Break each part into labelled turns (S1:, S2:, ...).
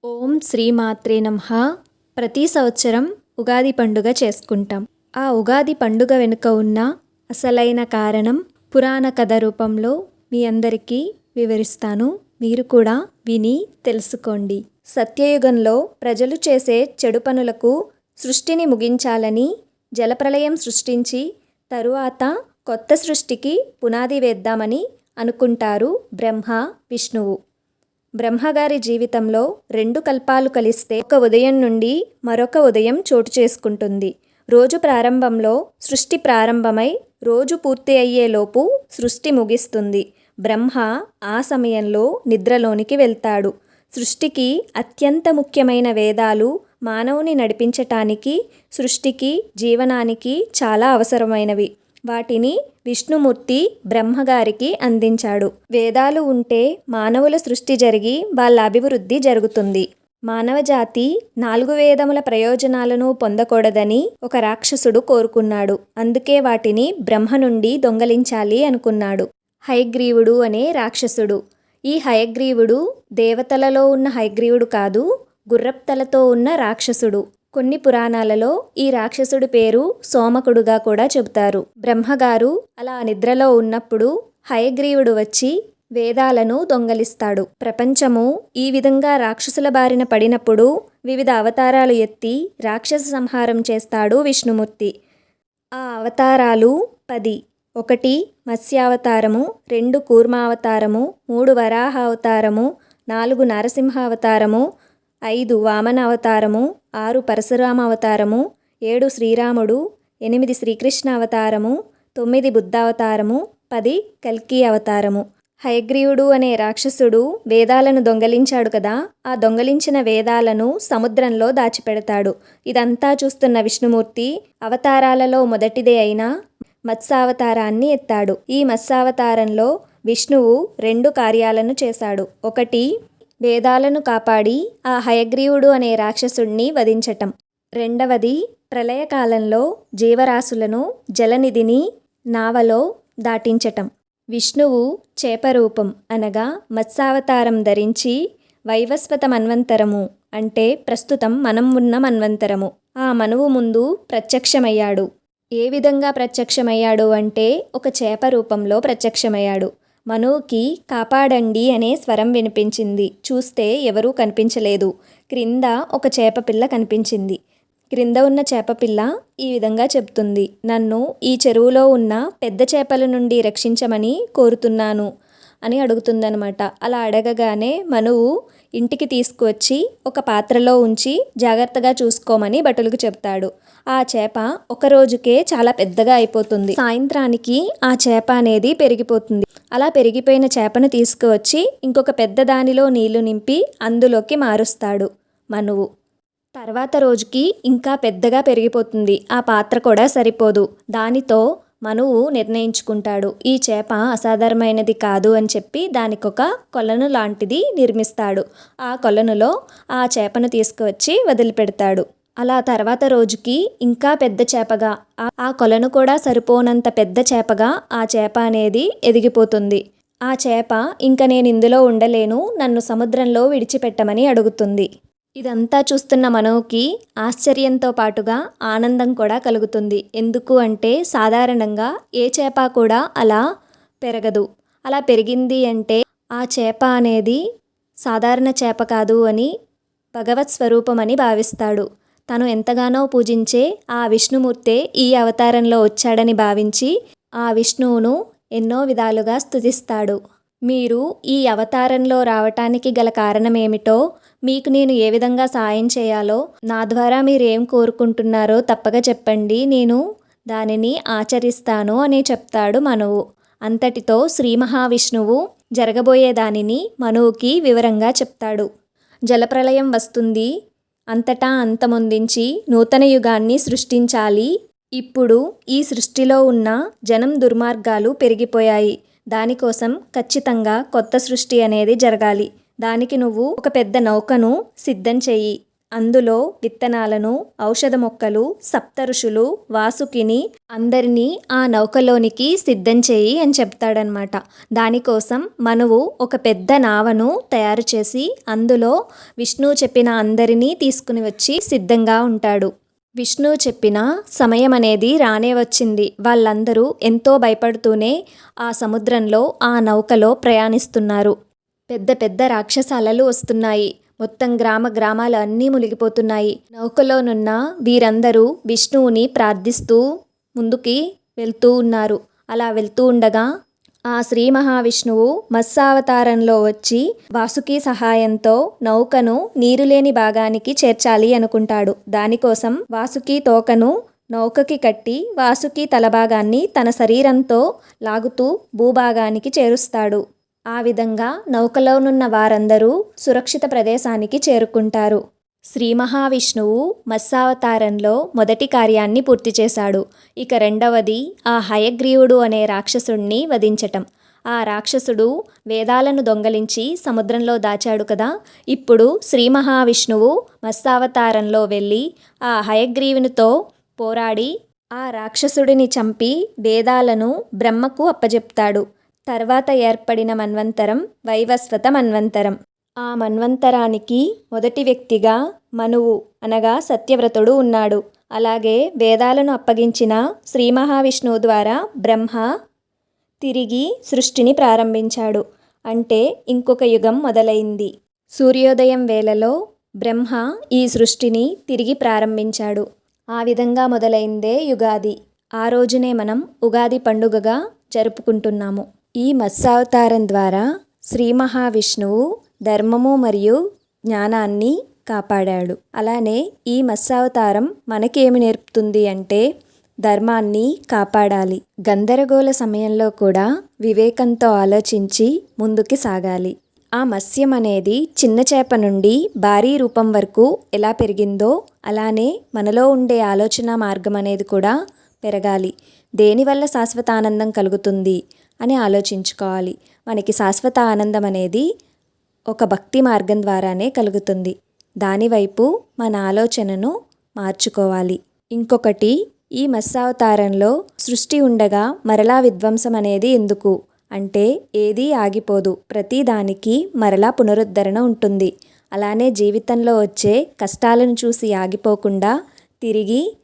S1: ఓం శ్రీమాత్రే నమః. ప్రతి సంవత్సరం ఉగాది పండుగ చేసుకుంటాం. ఆ ఉగాది పండుగ వెనుక ఉన్న అసలైన కారణం పురాణ కథ రూపంలో మీ అందరికీ వివరిస్తాను. మీరు కూడా విని తెలుసుకోండి. సత్యయుగంలో ప్రజలు చేసే చెడు పనులకు సృష్టిని ముగించాలని జలప్రళయం సృష్టించి తరువాత కొత్త సృష్టికి పునాది వేద్దామని అనుకుంటారు బ్రహ్మ, విష్ణువు. బ్రహ్మగారి జీవితంలో 2 కల్పాలు కలిస్తే ఒక ఉదయం నుండి మరొక ఉదయం చోటు చేసుకుంటుంది. రోజు ప్రారంభంలో సృష్టి ప్రారంభమై రోజు పూర్తి అయ్యేలోపు సృష్టి ముగిస్తుంది. బ్రహ్మ ఆ సమయంలో నిద్రలోనికి వెళ్తాడు. సృష్టికి అత్యంత ముఖ్యమైన వేదాలు మానవుని నడిపించటానికి, సృష్టికి, జీవనానికి చాలా అవసరమైనవి. వాటిని విష్ణుమూర్తి బ్రహ్మగారికి అందించాడు. వేదాలు ఉంటే మానవుల సృష్టి జరిగి వాళ్ళ అభివృద్ధి జరుగుతుంది. మానవజాతి 4 వేదముల ప్రయోజనాలను పొందకూడదని ఒక రాక్షసుడు కోరుకున్నాడు. అందుకే వాటిని బ్రహ్మ నుండి దొంగలించాలి అనుకున్నాడు. హయగ్రీవుడు అనే రాక్షసుడు. ఈ హయగ్రీవుడు దేవతలలో ఉన్న హయగ్రీవుడు కాదు, గుర్రప్తలతో ఉన్న రాక్షసుడు. కొన్ని పురాణాలలో ఈ రాక్షసుడి పేరు సోమకుడుగా కూడా చెబుతారు. బ్రహ్మగారు అలా నిద్రలో ఉన్నప్పుడు హయగ్రీవుడు వచ్చి వేదాలను దొంగలిస్తాడు. ప్రపంచము ఈ విధంగా రాక్షసుల బారిన పడినప్పుడు వివిధ అవతారాలు ఎత్తి రాక్షస సంహారం చేస్తాడు విష్ణుమూర్తి. ఆ అవతారాలు 10. 1 మత్స్యావతారము, 2 కూర్మావతారము, 3 వరాహావతారము, 4 నరసింహావతారము, 5 వామన అవతారము, 6 పరశురామ అవతారము, 7 శ్రీరాముడు, 8 శ్రీకృష్ణ అవతారము, 9 బుద్ధావతారము, 10 కల్కి అవతారము. హయగ్రీవుడు అనే రాక్షసుడు వేదాలను దొంగలించాడు కదా, ఆ దొంగలించిన వేదాలను సముద్రంలో దాచిపెడతాడు. ఇదంతా చూస్తున్న విష్ణుమూర్తి అవతారాలలో మొదటిదే అయిన మత్స్యావతారాన్ని ఎత్తాడు. ఈ మత్స్యావతారంలో విష్ణువు 2 కార్యాలను చేశాడు. 1 వేదాలను కాపాడి ఆ హయగ్రీవుడు అనే రాక్షసుడిని వధించటం. 2వది ప్రళయకాలంలో జీవరాశులను జలనిధిని నావలో దాటించటం. విష్ణువు చేపరూపం అనగా మత్స్యావతారం ధరించి వైవస్వత మన్వంతరము అంటే ప్రస్తుతం మనం ఉన్న మన్వంతరము ఆ మనువు ముందు ప్రత్యక్షమయ్యాడు. ఏ విధంగా ప్రత్యక్షమయ్యాడు అంటే ఒక చేప రూపంలో ప్రత్యక్షమయ్యాడు. మనువుకి కాపాడండి అనే స్వరం వినిపించింది. చూస్తే ఎవరూ కనిపించలేదు. క్రింద ఒక చేపపిల్ల కనిపించింది. క్రింద ఉన్న చేపపిల్ల ఈ విధంగా చెప్తుంది, నన్ను ఈ చెరువులో ఉన్న పెద్ద చేపల నుండి రక్షించమని కోరుతున్నాను అని అడుగుతుందనమాట. అలా అడగగానే మనువు ఇంటికి తీసుకువచ్చి ఒక పాత్రలో ఉంచి జాగ్రత్తగా చూసుకోమని భటులకు చెప్తాడు. ఆ చేప ఒక రోజుకే చాలా పెద్దగా అయిపోతుంది. సాయంత్రానికి ఆ చేప అనేది పెరిగిపోతుంది. అలా పెరిగిపోయిన చేపను తీసుకువచ్చి ఇంకొక పెద్ద దానిలో నీళ్లు నింపి అందులోకి మారుస్తాడు మనువు. తర్వాత రోజుకి ఇంకా పెద్దగా పెరిగిపోతుంది. ఆ పాత్ర కూడా సరిపోదు. దానితో మనువు నిర్ణయించుకుంటాడు, ఈ చేప అసాధారణమైనది కాదు అని చెప్పి దానికొక కొలను లాంటిది నిర్మిస్తాడు. ఆ కొలనులో ఆ చేపను తీసుకువచ్చి వదిలిపెడతాడు. అలా తర్వాత రోజుకి ఇంకా పెద్ద చేపగా, ఆ కొలను కూడా సరిపోనంత పెద్ద చేపగా ఆ చేప అనేది ఎదిగిపోతుంది. ఆ చేప ఇంక నేను ఇందులో ఉండలేను, నన్ను సముద్రంలో విడిచిపెట్టమని అడుగుతుంది. ఇదంతా చూస్తున్న మనువుకి ఆశ్చర్యంతో పాటుగా ఆనందం కూడా కలుగుతుంది. ఎందుకు అంటే సాధారణంగా ఏ చేప కూడా అలా పెరగదు. అలా పెరిగింది అంటే ఆ చేప అనేది సాధారణ చేప కాదు అని భగవత్ స్వరూపమని భావిస్తాడు. తను ఎంతగానో పూజించే ఆ విష్ణుమూర్తే ఈ అవతారంలో వచ్చాడని భావించి ఆ విష్ణువును ఎన్నో విధాలుగా స్తుతిస్తాడు. మీరు ఈ అవతారంలో రావటానికి గల కారణమేమిటో, మీకు నేను ఏ విధంగా సాయం చేయాలో, నా ద్వారా మీరు ఏం కోరుకుంటున్నారో తప్పక చెప్పండి, నేను దానిని ఆచరిస్తాను అని చెప్తాడు మనువు. అంతటితో శ్రీ మహావిష్ణువు జరగబోయే దానిని మనువుకి వివరంగా చెప్తాడు. జలప్రళయం వస్తుంది, అంతటా అంతమొందించి నూతన యుగాన్ని సృష్టించాలి. ఇప్పుడు ఈ సృష్టిలో ఉన్న జనం దుర్మార్గాలు పెరిగిపోయాయి. దానికోసం ఖచ్చితంగా కొత్త సృష్టి అనేది జరగాలి. దానికి నువ్వు ఒక పెద్ద నౌకను సిద్ధం చెయ్యి అందులో విత్తనాలను, ఔషధ మొక్కలు, సప్తఋషులు, వాసుకిని అందరినీ ఆ నౌకలోనికి సిద్ధం చేయి అని చెప్తాడనమాట. దానికోసం మనువు ఒక పెద్ద నావను తయారు చేసి అందులో విష్ణువు చెప్పిన అందరినీ తీసుకుని వచ్చి సిద్ధంగా ఉంటాడు. విష్ణువు చెప్పిన సమయం అనేది రానే వచ్చింది. వాళ్ళందరూ ఎంతో భయపడుతూనే ఆ సముద్రంలో ఆ నౌకలో ప్రయాణిస్తున్నారు. పెద్ద పెద్ద రాక్షసాలలు వస్తున్నాయి. మొత్తం గ్రామాలు అన్నీ మునిగిపోతున్నాయి. నౌకలోనున్న వీరందరూ విష్ణువుని ప్రార్థిస్తూ ముందుకి వెళ్తూ ఉన్నారు. అలా వెళ్తూ ఉండగా ఆ శ్రీ మహావిష్ణువు మత్స్యావతారంలో వచ్చి వాసుకి సహాయంతో నౌకను నీరులేని భాగానికి చేర్చాలి అనుకుంటాడు. దానికోసం వాసుకి తోకను నౌకకి కట్టి వాసుకి తలభాగాన్ని తన శరీరంతో లాగుతూ భూభాగానికి చేరుస్తాడు. ఆ విధంగా నౌకలోనున్న వారందరూ సురక్షిత ప్రదేశానికి చేరుకుంటారు. శ్రీ మహావిష్ణువు మత్స్యావతారంలో మొదటి కార్యాన్ని పూర్తి చేశాడు. ఇక రెండవది ఆ హయగ్రీవుడు అనే రాక్షసుడిని వధించటం. ఆ రాక్షసుడు వేదాలను దొంగలించి సముద్రంలో దాచాడు కదా. ఇప్పుడు శ్రీ మహావిష్ణువు మత్స్యావతారంలో వెళ్ళి ఆ హయగ్రీవునితో పోరాడి ఆ రాక్షసుడిని చంపి వేదాలను బ్రహ్మకు అప్పజెప్తాడు. తర్వాత ఏర్పడిన మన్వంతరం వైవస్వత మన్వంతరం. ఆ మన్వంతరానికి మొదటి వ్యక్తిగా మనువు అనగా సత్యవ్రతుడు ఉన్నాడు. అలాగే వేదాలను అప్పగించిన శ్రీ మహావిష్ణువు ద్వారా బ్రహ్మ తిరిగి సృష్టిని ప్రారంభించాడు. అంటే ఇంకొక యుగం మొదలైంది. సూర్యోదయం వేళలో బ్రహ్మ ఈ సృష్టిని తిరిగి ప్రారంభించాడు. ఆ విధంగా మొదలైందే యుగాది. ఆ రోజునే మనం ఉగాది పండుగగా జరుపుకుంటున్నాము. ఈ మత్స్యావతారం ద్వారా శ్రీ మహావిష్ణువు ధర్మము మరియు జ్ఞానాన్ని కాపాడాడు. అలానే ఈ మత్స్యావతారం మనకేమి నేర్పుతుంది అంటే ధర్మాన్ని కాపాడాలి. గందరగోళ సమయంలో కూడా వివేకంతో ఆలోచించి ముందుకి సాగాలి. ఆ మత్స్యం అనేది చిన్న చేప నుండి భారీ రూపం వరకు ఎలా పెరిగిందో అలానే మనలో ఉండే ఆలోచన మార్గం అనేది కూడా పెరగాలి. దేనివల్ల శాశ్వత ఆనందం కలుగుతుంది అని ఆలోచించుకోవాలి. మనకి శాశ్వత ఆనందం అనేది ఒక భక్తి మార్గం ద్వారానే కలుగుతుంది. దానివైపు మన ఆలోచనను మార్చుకోవాలి. ఇంకొకటి, ఈ మత్స్యావతారంలో సృష్టి ఉండగా మరలా విధ్వంసం అనేది ఎందుకు అంటే ఏదీ ఆగిపోదు. ప్రతిదానికి మరలా పునరుద్ధరణ ఉంటుంది. అలానే జీవితంలో వచ్చే కష్టాలను చూసి ఆగిపోకుండా తిరిగి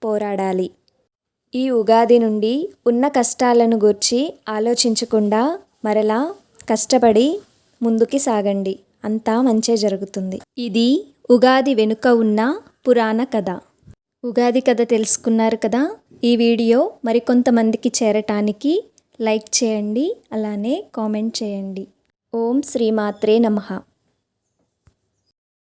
S1: పోరాడాలి. ఈ ఉగాది నుండి ఉన్న కష్టాలను గూర్చి ఆలోచించకుండా మరలా కష్టపడి ముందుకి సాగండి. అంతా మంచే జరుగుతుంది. ఇది ఉగాది వెనుక ఉన్న పురాణ కథ. ఉగాది కథ తెలుసుకున్నారు కదా. ఈ వీడియో మరికొంతమందికి చేరటానికి లైక్ చేయండి, అలానే కామెంట్ చేయండి. ఓం శ్రీమాత్రే నమః.